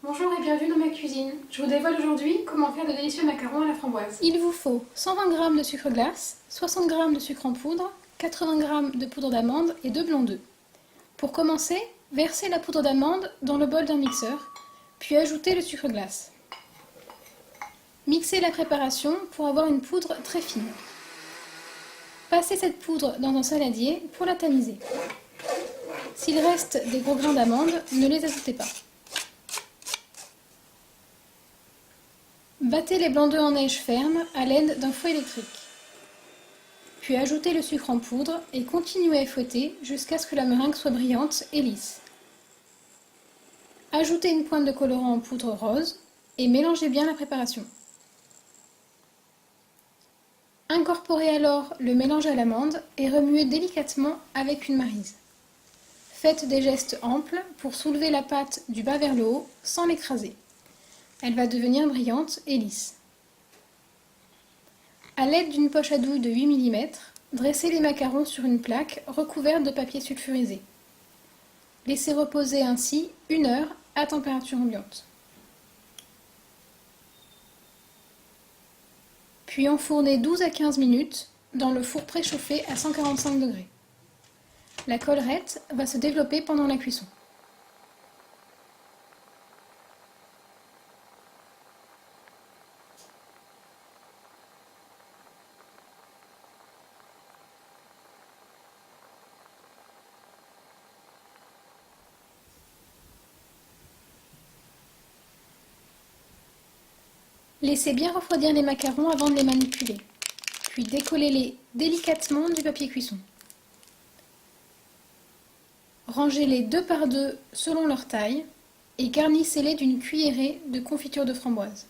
Bonjour et bienvenue dans ma cuisine. Je vous dévoile aujourd'hui comment faire de délicieux macarons à la framboise. Il vous faut 120 g de sucre glace, 60 g de sucre en poudre, 80 g de poudre d'amande et 2 blancs d'œufs. Pour commencer, versez la poudre d'amande dans le bol d'un mixeur, puis ajoutez le sucre glace. Mixez la préparation pour avoir une poudre très fine. Passez cette poudre dans un saladier pour la tamiser. S'il reste des gros grains d'amande, ne les ajoutez pas. Battez les blancs d'œufs en neige ferme à l'aide d'un fouet électrique. Puis ajoutez le sucre en poudre et continuez à fouetter jusqu'à ce que la meringue soit brillante et lisse. Ajoutez une pointe de colorant en poudre rose et mélangez bien la préparation. Incorporez alors le mélange à l'amande et remuez délicatement avec une maryse. Faites des gestes amples pour soulever la pâte du bas vers le haut sans l'écraser. Elle va devenir brillante et lisse. A l'aide d'une poche à douille de 8 mm, dressez les macarons sur une plaque recouverte de papier sulfurisé. Laissez reposer ainsi 1 heure à température ambiante. Puis enfournez 12 à 15 minutes dans le four préchauffé à 145 degrés. La collerette va se développer pendant la cuisson. Laissez bien refroidir les macarons avant de les manipuler, puis décollez-les délicatement du papier cuisson. Rangez-les 2 par 2 selon leur taille et garnissez-les d'une cuillerée de confiture de framboise.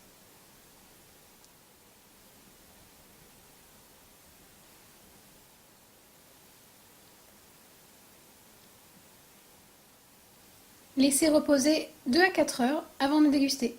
Laissez reposer 2 à 4 heures avant de déguster.